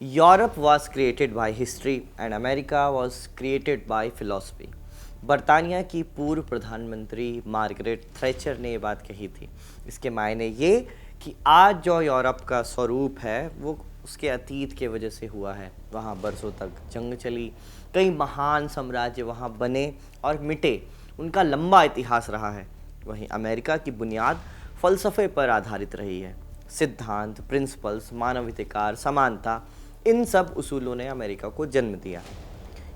Europe was created by history and America was created by philosophy. बरतानिया की पूर्व प्रधानमंत्री मार्गरेट थ्रेचर ने ये बात कही थी। इसके मायने ये कि आज जो यूरोप का स्वरूप है वो उसके अतीत के वजह से हुआ है। वहाँ बरसों तक जंग चली, कई महान साम्राज्य वहाँ बने और मिटे, उनका लंबा इतिहास रहा है। वहीं अमेरिका की बुनियाद फ़लसफ़े पर आधारित रही है। सिद्धांत, प्रिंसिपल्स, मानवाधिकार, समानता, इन सब उसूलों ने अमेरिका को जन्म दिया।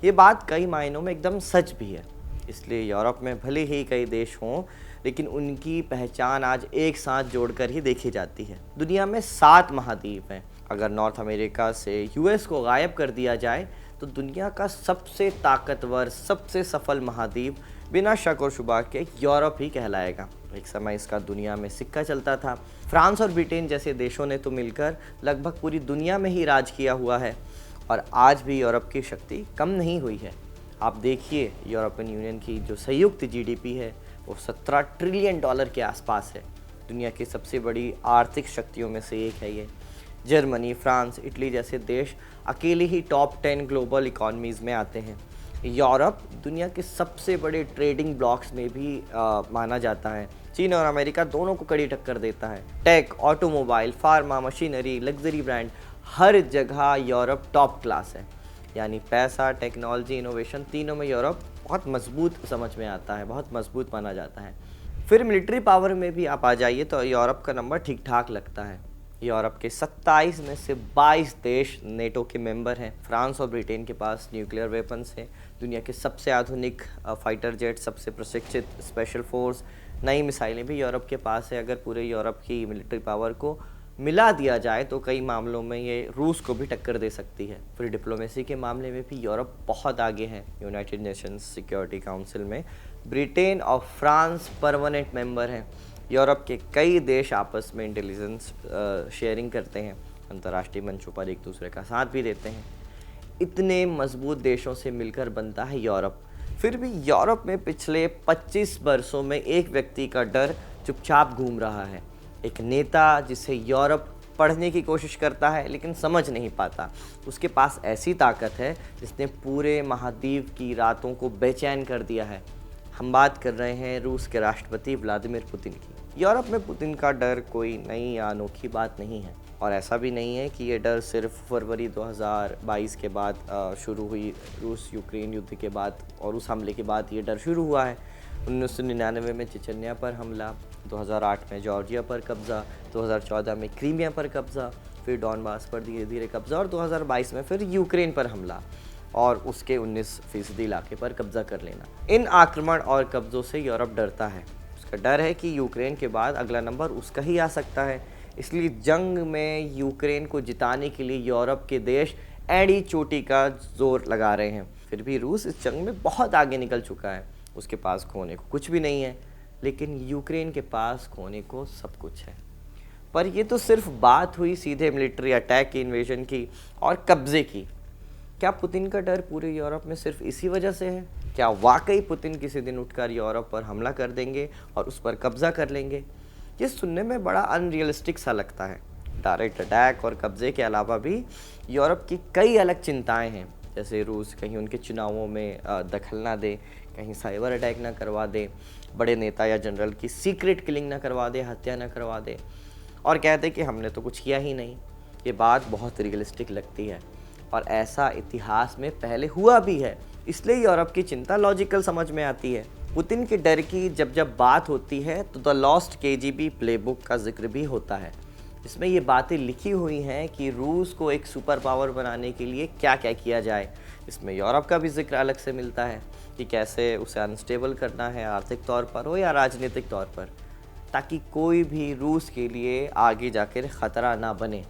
ये बात कई मायनों में एकदम सच भी है। इसलिए यूरोप में भले ही कई देश हों, लेकिन उनकी पहचान आज एक साथ जोड़कर ही देखी जाती है। दुनिया में 7 महाद्वीप हैं। अगर नॉर्थ अमेरिका से यूएस को गायब कर दिया जाए तो दुनिया का सबसे ताकतवर, सबसे सफल महाद्वीप बिना शक और शुबा के यूरोप ही कहलाएगा। एक समय इसका दुनिया में सिक्का चलता था। फ्रांस और ब्रिटेन जैसे देशों ने तो मिलकर लगभग पूरी दुनिया में ही राज किया हुआ है और आज भी यूरोप की शक्ति कम नहीं हुई है। आप देखिए, यूरोपियन यूनियन की जो संयुक्त जीडीपी है वो 17 ट्रिलियन डॉलर के आसपास है। दुनिया की सबसे बड़ी आर्थिक शक्तियों में से एक है ये। जर्मनी, फ्रांस, इटली जैसे देश अकेले ही टॉप 10 ग्लोबल इकॉनमीज़ में आते हैं। यूरोप दुनिया के सबसे बड़े ट्रेडिंग ब्लॉक्स में भी माना जाता है। चीन और अमेरिका दोनों को कड़ी टक्कर देता है। Tech, automobile, pharma, machinery, luxury brand, हर जगह यूरोप टॉप क्लास है। यानी पैसा, टेक्नोलॉजी, इनोवेशन, तीनों में यूरोप बहुत मजबूत समझ में आता है, बहुत मजबूत माना जाता है। फिर मिलिट्री पावर में भी आप आ जाइए तो यूरोप का नंबर ठीक ठाक लगता है। यूरोप के 27 में से 22 देश नेटो के मेंबर हैं। फ्रांस और ब्रिटेन के पास न्यूक्लियर वेपन्स हैं। दुनिया के सबसे आधुनिक फाइटर जेट, सबसे प्रशिक्षित स्पेशल फोर्स, नई मिसाइलें भी यूरोप के पास है। अगर पूरे यूरोप की मिलिट्री पावर को मिला दिया जाए तो कई मामलों में ये रूस को भी टक्कर दे सकती है। फिर डिप्लोमेसी के मामले में भी यूरोप बहुत आगे है। यूनाइटेड नेशंस सिक्योरिटी काउंसिल में ब्रिटेन और फ्रांस परमानेंट मेंबर हैं। यूरोप के कई देश आपस में इंटेलिजेंस शेयरिंग करते हैं, अंतर्राष्ट्रीय मंचों पर एक दूसरे का साथ भी देते हैं। इतने मजबूत देशों से मिलकर बनता है यूरोप। फिर भी यूरोप में पिछले 25 वर्षों में एक व्यक्ति का डर चुपचाप घूम रहा है। एक नेता जिसे यूरोप पढ़ने की कोशिश करता है लेकिन समझ नहीं पाता। उसके पास ऐसी ताकत है जिसने पूरे महाद्वीप की रातों को बेचैन कर दिया है। हम बात कर रहे हैं रूस के राष्ट्रपति व्लादिमीर पुतिन की। यूरोप में पुतिन का डर कोई नई या अनोखी बात नहीं है और ऐसा भी नहीं है कि ये डर सिर्फ फरवरी 2022 के बाद शुरू हुई, रूस यूक्रेन युद्ध के बाद और उस हमले के बाद ये डर शुरू हुआ है। 1999 में चेचन्या पर हमला, 2008 में जॉर्जिया पर कब्ज़ा, 2014 में क्रीमिया पर कब्ज़ा, फिर डॉनबास पर धीरे धीरे कब्ज़ा और 2022 में फिर यूक्रेन पर हमला और उसके 19% इलाके पर कब्ज़ा कर लेना। इन आक्रमण और कब्ज़ों से यूरोप डरता है। उसका डर है कि यूक्रेन के बाद अगला नंबर उसका ही आ सकता है। इसलिए जंग में यूक्रेन को जिताने के लिए यूरोप के देश एड़ी चोटी का जोर लगा रहे हैं। फिर भी रूस इस जंग में बहुत आगे निकल चुका है। उसके पास खोने को कुछ भी नहीं है, लेकिन यूक्रेन के पास खोने को सब कुछ है। पर ये तो सिर्फ बात हुई सीधे मिलिट्री अटैक की, इन्वेजन की और कब्जे की। क्या पुतिन का डर पूरे यूरोप में सिर्फ इसी वजह से है? क्या वाकई पुतिन किसी दिन उठकर यूरोप पर हमला कर देंगे और उस पर कब्जा कर लेंगे? ये सुनने में बड़ा अनरियलिस्टिक सा लगता है। डायरेक्ट अटैक और कब्जे के अलावा भी यूरोप की कई अलग चिंताएं हैं, जैसे रूस कहीं उनके चुनावों में दखल ना दे, कहीं साइबर अटैक ना करवा दे, बड़े नेता या जनरल की सीक्रेट किलिंग ना करवा दे, हत्या ना करवा दे और कहते कि हमने तो कुछ किया ही नहीं। ये बात बहुत रियलिस्टिक लगती है और ऐसा इतिहास में पहले हुआ भी है। इसलिए यूरोप की चिंता लॉजिकल समझ में आती है। पुतिन के डर की जब जब बात होती है तो द लॉस्ट केजीबी प्लेबुक का जिक्र भी होता है। इसमें ये बातें लिखी हुई हैं कि रूस को एक सुपर पावर बनाने के लिए क्या क्या किया जाए। इसमें यूरोप का भी जिक्र अलग से मिलता है कि कैसे उसे अनस्टेबल करना है, आर्थिक तौर पर हो या राजनीतिक तौर पर, ताकि कोई भी रूस के लिए आगे जाकर ख़तरा ना बने।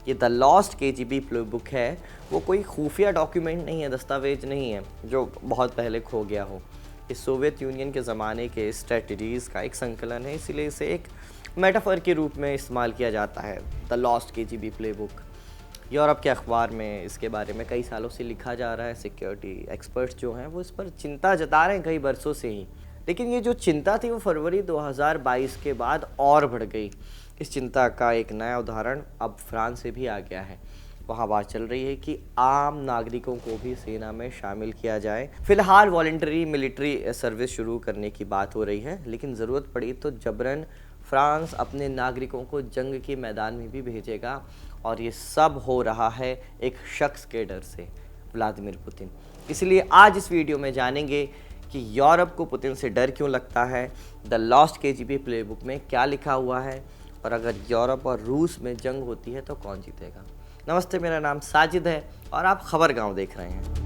ये द लॉस्ट केजीबी प्लेबुक है, वो कोई खुफिया डॉक्यूमेंट नहीं है, दस्तावेज नहीं है जो बहुत पहले खो गया हो। ये सोवियत यूनियन के ज़माने के स्ट्रेटजीज़ का एक संकलन है, इसीलिए इसे एक मेटाफर के रूप में इस्तेमाल किया जाता है, the lost KGB playbook. Europe के अखबार में इसके बारे में कई सालों से लिखा जा रहा है। सिक्योरिटी एक्सपर्ट्स जो हैं वो इस पर चिंता जता रहे हैं कई बरसों से ही। लेकिन ये जो चिंता थी वो फरवरी 2022 के बाद और बढ़ गई। इस चिंता का एक नया उदाहरण अब फ्रांस से भी आ गया है। वहाँ बात चल रही है कि आम नागरिकों को भी सेना में शामिल किया जाए। फिलहाल वॉलंटरी मिलिट्री सर्विस शुरू करने की बात हो रही है, लेकिन ज़रूरत पड़ी तो जबरन फ्रांस अपने नागरिकों को जंग के मैदान में भी भेजेगा, और ये सब हो रहा है एक शख्स के डर से, व्लादिमीर पुतिन। इसलिए आज इस वीडियो में जानेंगे कि यूरोप को पुतिन से डर क्यों लगता है, द लॉस्ट केजीबी प्लेबुक में क्या लिखा हुआ है, और अगर यूरोप और रूस में जंग होती है तो कौन जीतेगा। नमस्ते, मेरा नाम साजिद है और आप खबर गांव देख रहे हैं।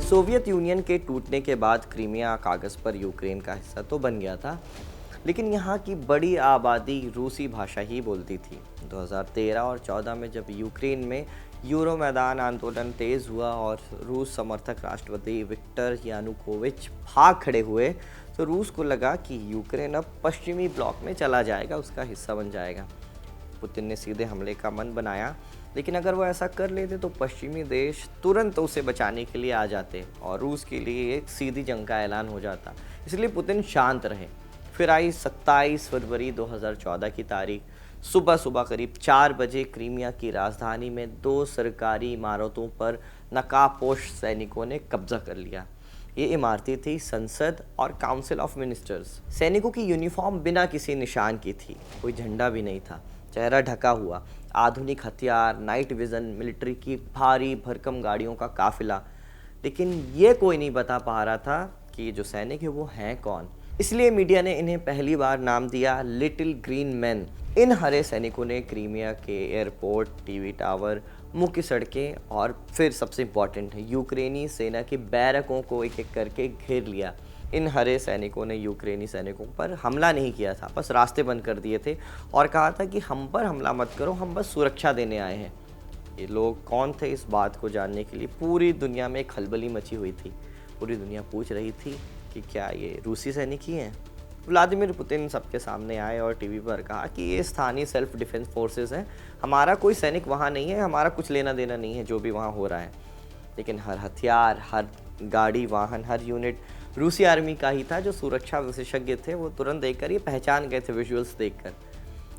सोवियत यूनियन के टूटने के बाद क्रीमिया कागज़ पर यूक्रेन का हिस्सा तो बन गया था, लेकिन यहाँ की बड़ी आबादी रूसी भाषा ही बोलती थी। 2013 और 14 में जब यूक्रेन में यूरो मैदान आंदोलन तेज़ हुआ और रूस समर्थक राष्ट्रपति विक्टर यानुकोविच भाग खड़े हुए, तो रूस को लगा कि यूक्रेन अब पश्चिमी ब्लॉक में चला जाएगा, उसका हिस्सा बन जाएगा। पुतिन ने सीधे हमले का मन बनाया, लेकिन अगर वो ऐसा कर लेते तो पश्चिमी देश तुरंत उसे बचाने के लिए आ जाते और रूस के लिए एक सीधी जंग का ऐलान हो जाता। इसलिए पुतिन शांत रहे। फिर आई 27 फरवरी 2014 की तारीख। सुबह करीब 4 बजे क्रीमिया की राजधानी में 2 सरकारी इमारतों पर नकाबपोश सैनिकों ने कब्जा कर लिया। ये इमारतें थी संसद और काउंसिल ऑफ मिनिस्टर्स। सैनिकों की यूनिफॉर्म बिना किसी निशान की थी, कोई झंडा भी नहीं था, चेहरा ढका हुआ, आधुनिक हथियार, नाइट विजन, मिलिट्री की भारी भरकम गाड़ियों का काफिला। लेकिन ये कोई नहीं बता पा रहा था कि ये जो सैनिक है वो हैं कौन। इसलिए मीडिया ने इन्हें पहली बार नाम दिया लिटिल ग्रीन मैन। इन हरे सैनिकों ने क्रीमिया के एयरपोर्ट, टीवी टावर, मुख्य सड़कें और फिर सबसे इम्पॉर्टेंट है यूक्रेनी सेना की बैरकों को एक एक करके घेर लिया। इन हरे सैनिकों ने यूक्रेनी सैनिकों पर हमला नहीं किया था, बस रास्ते बंद कर दिए थे और कहा था कि हम पर हमला मत करो, हम बस सुरक्षा देने आए हैं। ये लोग कौन थे, इस बात को जानने के लिए पूरी दुनिया में एक खलबली मची हुई थी। पूरी दुनिया पूछ रही थी कि क्या ये रूसी सैनिक ही हैं। व्लादिमीर पुतिन सबके सामने आए और टीवी पर कहा कि ये स्थानीय सेल्फ डिफेंस फोर्सेस हैं, हमारा कोई सैनिक वहाँ नहीं है, हमारा कुछ लेना देना नहीं है जो भी वहाँ हो रहा है। लेकिन हर हथियार, हर गाड़ी, वाहन, हर यूनिट रूसी आर्मी का ही था। जो सुरक्षा विशेषज्ञ थे वो तुरंत देखकर ये पहचान गए थे विजुअल्स देखकर।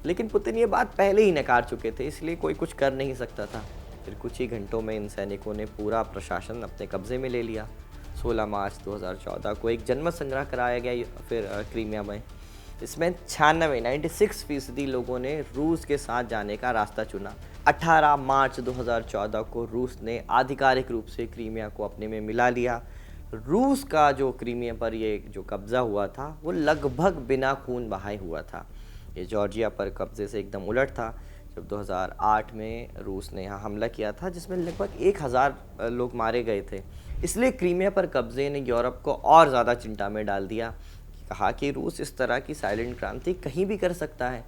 लेकिन पुतिन ये बात पहले ही नकार चुके थे, इसलिए कोई कुछ कर नहीं सकता था। फिर कुछ ही घंटों में इन सैनिकों ने पूरा प्रशासन अपने कब्जे में ले लिया। 16 मार्च 2014 को एक जनमत संग्रह कराया गया फिर क्रीमिया में। इसमें 96% लोगों ने रूस के साथ जाने का रास्ता चुना। 18 मार्च 2014 को रूस ने आधिकारिक रूप से क्रीमिया को अपने में मिला लिया। रूस का जो क्रीमिया पर ये जो कब्ज़ा हुआ था वो लगभग बिना खून बहाए हुआ था। ये जॉर्जिया पर कब्ज़े से एकदम उलट था। जब 2008 में रूस ने यहाँ हमला किया था जिसमें लगभग 1000 लोग मारे गए थे। इसलिए क्रीमिया पर कब्जे ने यूरोप को और ज़्यादा चिंता में डाल दिया। कहा कि रूस इस तरह की साइलेंट क्रांति कहीं भी कर सकता है।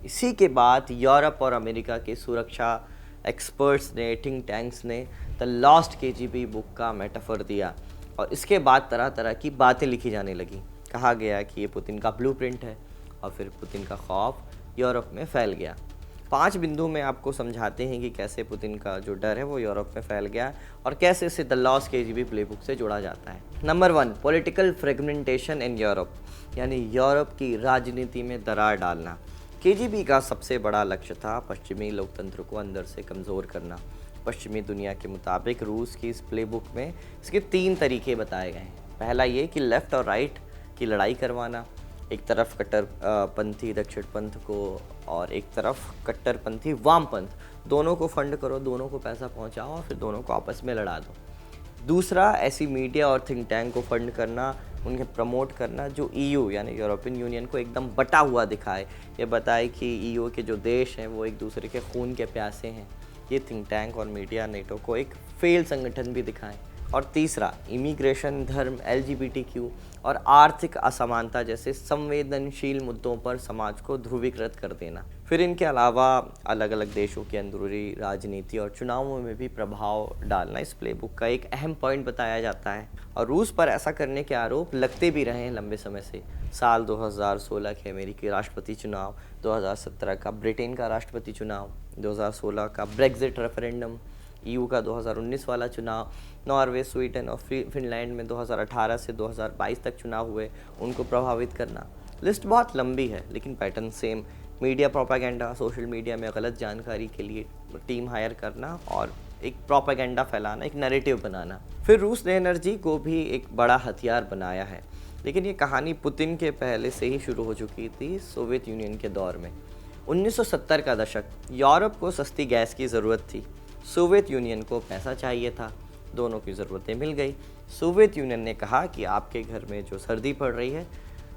इसी के बाद यूरोप और अमेरिका के सुरक्षा एक्सपर्ट्स ने, थिंक टैंक्स ने द लॉस्ट केजीबी बुक का मेटाफर दिया और इसके बाद तरह तरह की बातें लिखी जाने लगी। कहा गया कि ये पुतिन का ब्लूप्रिंट है और फिर पुतिन का खौफ यूरोप में फैल गया। 5 बिंदु में आपको समझाते हैं कि कैसे पुतिन का जो डर है वो यूरोप में फैल गया और कैसे इसे द लॉस्ट केजीबी प्लेबुक से जोड़ा जाता है। Number 1, political fragmentation in Europe, यानी यूरोप की राजनीति में दरार डालना। केजीबी का सबसे बड़ा लक्ष्य था पश्चिमी लोकतंत्र को अंदर से कमज़ोर करना। पश्चिमी दुनिया के मुताबिक रूस की इस प्लेबुक में इसके 3 तरीके बताए गए हैं। पहला ये कि लेफ़्ट और राइट की लड़ाई करवाना, एक तरफ कट्टरपंथी दक्षिणपंथ को और एक तरफ कट्टरपंथी वामपंथ, दोनों को फंड करो, दोनों को पैसा पहुंचाओ और फिर दोनों को आपस में लड़ा दो। दूसरा, ऐसी मीडिया और थिंक टैंक को फंड करना, उन्हें प्रमोट करना जो ईयू यानी यूरोपियन यूनियन को एकदम बटा हुआ दिखाए, ये बताए कि ईयू के जो देश हैं वो एक दूसरे के खून के प्यासे हैं। ये थिंक टैंक और मीडिया नेटो को एक फेल संगठन भी दिखाएं। और तीसरा, इमिग्रेशन, धर्म, LGBTQ और आर्थिक असमानता जैसे संवेदनशील मुद्दों पर समाज को ध्रुवीकृत कर देना। फिर इनके अलावा अलग अलग देशों की अंदरूनी राजनीति और चुनावों में भी प्रभाव डालना इस प्लेबुक का एक अहम पॉइंट बताया जाता है। और रूस पर ऐसा करने के आरोप लगते भी रहे हैं लंबे समय से। साल 2016 के अमेरिकी राष्ट्रपति चुनाव, 2017 का ब्रिटेन का राष्ट्रपति चुनाव, 2016 का ब्रेक्जिट रेफरेंडम, ईयू का 2019 वाला चुनाव, नॉर्वे, स्वीडन और फिनलैंड में 2018 से 2022 तक चुनाव हुए, उनको प्रभावित करना। लिस्ट बहुत लंबी है लेकिन pattern same. Media propaganda, social media में गलत जानकारी के लिए टीम हायर करना और एक प्रोपागेंडा फैलाना, एक नैरेटिव बनाना। फिर रूस ने एनर्जी को भी एक बड़ा हथियार बनाया है, लेकिन ये कहानी पुतिन के पहले से ही शुरू हो चुकी थी सोवियत यूनियन के दौर में। 1970 का दशक, यूरोप को सस्ती गैस की ज़रूरत थी, सोवियत यूनियन को पैसा चाहिए था, दोनों की ज़रूरतें मिल गई। सोवियत यूनियन ने कहा कि आपके घर में जो सर्दी पड़ रही है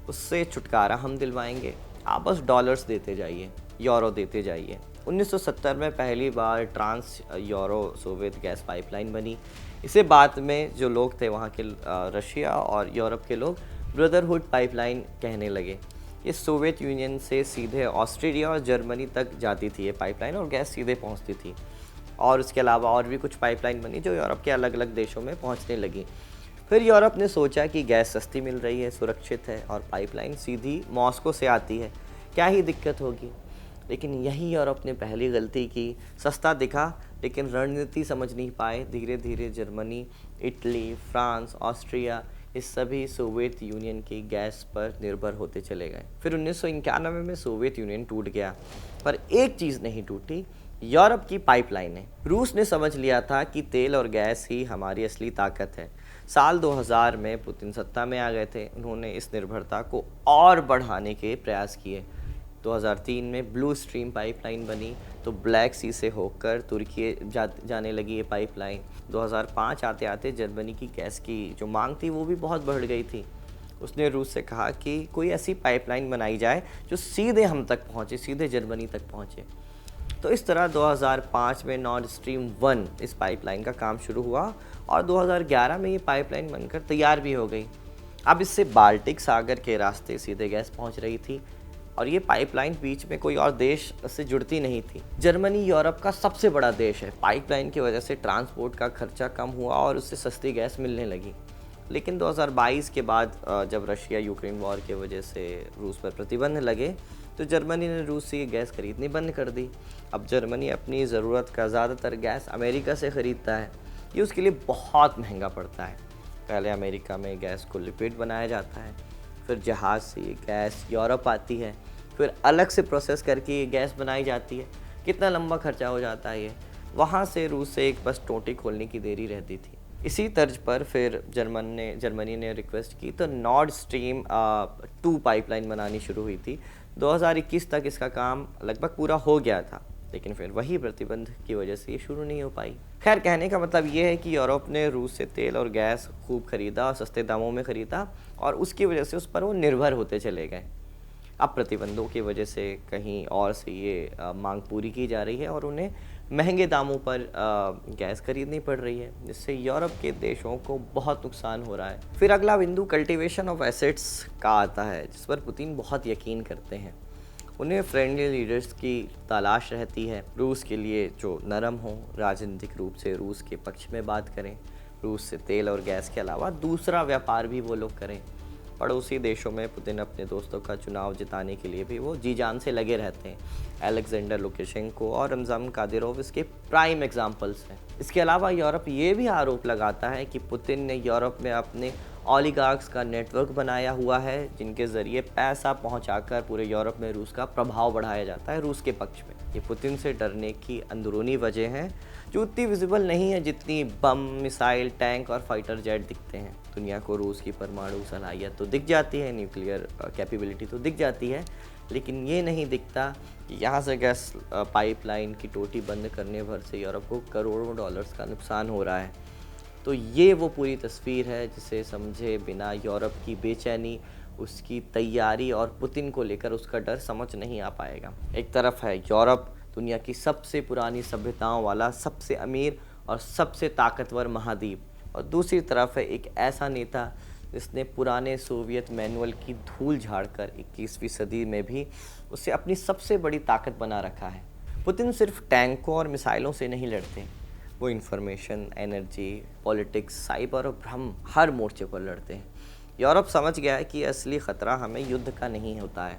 उससे छुटकारा हम दिलवाएंगे, आप बस डॉलर्स देते जाइए, यूरो देते जाइए। 1970 में पहली बार trans Euro Soviet gas pipeline बनी। इसे बाद में जो लोग थे वहाँ के रशिया और यूरोप के लोग ब्रदरहुड पाइपलाइन कहने लगे। ये सोवियत यूनियन से सीधे ऑस्ट्रेलिया और जर्मनी तक जाती थी ये पाइपलाइन और गैस सीधे पहुँचती थी। और इसके अलावा और भी कुछ पाइपलाइन बनी जो यूरोप के अलग अलग देशों में पहुँचने लगी। फिर यूरोप ने सोचा कि गैस सस्ती मिल रही है, सुरक्षित है और पाइपलाइन सीधी मॉस्को से आती है, क्या ही दिक्कत होगी। लेकिन यही यूरोप ने पहली गलती की। सस्ता दिखा लेकिन रणनीति समझ नहीं पाए। धीरे धीरे जर्मनी, इटली, फ्रांस, ऑस्ट्रिया, इस सभी सोवियत यूनियन की गैस पर निर्भर होते चले गए। फिर 1991 में सोवियत यूनियन टूट गया, पर एक चीज़ नहीं टूटी, यूरोप की पाइपलाइनें। रूस ने समझ लिया था कि तेल और गैस ही हमारी असली ताकत है। साल 2000 में पुतिन सत्ता में आ गए थे। उन्होंने इस निर्भरता को और बढ़ाने के प्रयास किए। 2003 में ब्लू स्ट्रीम पाइपलाइन बनी तो ब्लैक सी से होकर तुर्की जाने लगी ये पाइपलाइन। 2005 आते आते जर्मनी की गैस की जो मांग थी वो भी बहुत बढ़ गई थी। उसने रूस से कहा कि कोई ऐसी पाइपलाइन बनाई जाए जो सीधे हम तक पहुँचे, सीधे जर्मनी तक पहुँचे। तो इस तरह 2005 में नॉर्ड स्ट्रीम 1 इस पाइपलाइन का काम शुरू हुआ और 2011 में ये पाइपलाइन बनकर तैयार भी हो गई। अब इससे बाल्टिक सागर के रास्ते सीधे गैस पहुंच रही थी और ये पाइपलाइन बीच में कोई और देश से जुड़ती नहीं थी। जर्मनी यूरोप का सबसे बड़ा देश है। पाइपलाइन की वजह से ट्रांसपोर्ट का खर्चा कम हुआ और उससे सस्ती गैस मिलने लगी। लेकिन 2022 के बाद जब रशिया यूक्रेन वॉर की वजह से रूस पर प्रतिबंध लगे तो जर्मनी ने रूस से गैस खरीदनी बंद कर दी। अब जर्मनी अपनी ज़रूरत का ज़्यादातर गैस अमेरिका से ख़रीदता है। ये उसके लिए बहुत महंगा पड़ता है। पहले अमेरिका में गैस को लिक्विड बनाया जाता है, फिर जहाज़ से ये गैस यूरोप आती है, फिर अलग से प्रोसेस करके ये गैस बनाई जाती है। कितना लंबा खर्चा हो जाता है ये। वहाँ से रूस से एक बस टोटी खोलने की देरी रहती थी। इसी तर्ज पर फिर जर्मनी ने रिक्वेस्ट की तो नॉर्ड स्ट्रीम 2 पाइपलाइन बनानी शुरू हुई थी। 2021 तक इसका काम लगभग पूरा हो गया था, लेकिन फिर वही प्रतिबंध की वजह से ये शुरू नहीं हो पाई। खैर, कहने का मतलब ये है कि यूरोप ने रूस से तेल और गैस खूब खरीदा और सस्ते दामों में ख़रीदा और उसकी वजह से उस पर वो निर्भर होते चले गए। अब प्रतिबंधों की वजह से कहीं और से ये मांग पूरी की जा रही है और उन्हें महंगे दामों पर गैस खरीदनी पड़ रही है, जिससे यूरोप के देशों को बहुत नुकसान हो रहा है। फिर अगला बिंदु कल्टीवेशन ऑफ एसेट्स का आता है, जिस पर पुतिन बहुत यकीन करते हैं। उन्हें फ्रेंडली लीडर्स की तलाश रहती है, रूस के लिए जो नरम हो, राजनीतिक रूप से रूस के पक्ष में बात करें, रूस से तेल और गैस के अलावा दूसरा व्यापार भी वो लोग करें। पड़ोसी देशों में पुतिन अपने दोस्तों का चुनाव जिताने के लिए भी वो जी जान से लगे रहते हैं। अलेक्जेंडर लुकाशेंको और रमज़ान कादिरोव इसके प्राइम एग्जाम्पल्स हैं। इसके अलावा यूरोप ये भी आरोप लगाता है कि पुतिन ने यूरोप में अपने ओलिगार्क्स का नेटवर्क बनाया हुआ है, जिनके ज़रिए पैसा पहुंचाकर पूरे यूरोप में रूस का प्रभाव बढ़ाया जाता है रूस के पक्ष में। ये पुतिन से डरने की अंदरूनी वजह है जो उतनी विजिबल नहीं है जितनी बम, मिसाइल, टैंक और फाइटर जेट दिखते हैं। दुनिया को रूस की परमाणु सलाहियत तो दिख जाती है, न्यूक्लियर कैपेबिलिटी तो दिख जाती है, लेकिन ये नहीं दिखता कि यहाँ से गैस पाइपलाइन की टोटी बंद करने भर से यूरोप को करोड़ों डॉलर्स का नुकसान हो रहा है। तो ये वो पूरी तस्वीर है जिसे समझे बिना यूरोप की बेचैनी, उसकी तैयारी और पुतिन को लेकर उसका डर समझ नहीं आ पाएगा। एक तरफ है यूरोप, दुनिया की सबसे पुरानी सभ्यताओं वाला सबसे अमीर और सबसे ताकतवर महाद्वीप, और दूसरी तरफ है एक ऐसा नेता जिसने पुराने सोवियत मैनुअल की धूल झाड़कर 21वीं सदी में भी उसे अपनी सबसे बड़ी ताकत बना रखा है। पुतिन सिर्फ टैंकों और मिसाइलों से नहीं लड़ते, वो इन्फॉर्मेशन, एनर्जी, पॉलिटिक्स, साइबर और भ्रम हर मोर्चे पर लड़ते हैं। यूरोप समझ गया है कि असली ख़तरा हमें युद्ध का नहीं होता है,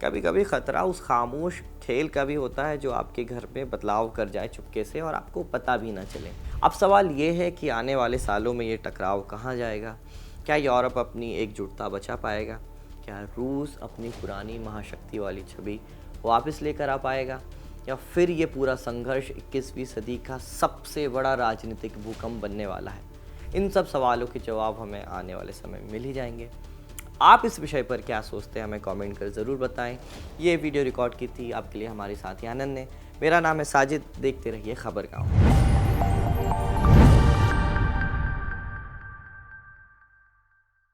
कभी कभी ख़तरा उस खामोश खेल का भी होता है जो आपके घर में बदलाव कर जाए चुपके से और आपको पता भी ना चले। अब सवाल ये है कि आने वाले सालों में ये टकराव कहाँ जाएगा? क्या यूरोप अपनी एकजुटता बचा पाएगा? क्या रूस अपनी पुरानी महाशक्ति वाली छवि वापस लेकर आ पाएगा? या फिर ये पूरा संघर्ष 21वीं सदी का सबसे बड़ा राजनीतिक भूकंप बनने वाला है? इन सब सवालों के जवाब हमें आने वाले समय में मिल ही जाएंगे। आप इस विषय पर क्या सोचते हैं हमें कमेंट कर ज़रूर बताएं। ये वीडियो रिकॉर्ड की थी आपके लिए हमारे साथी आनंद ने। मेरा नाम है साजिद, देखते रहिए खबर गाँव।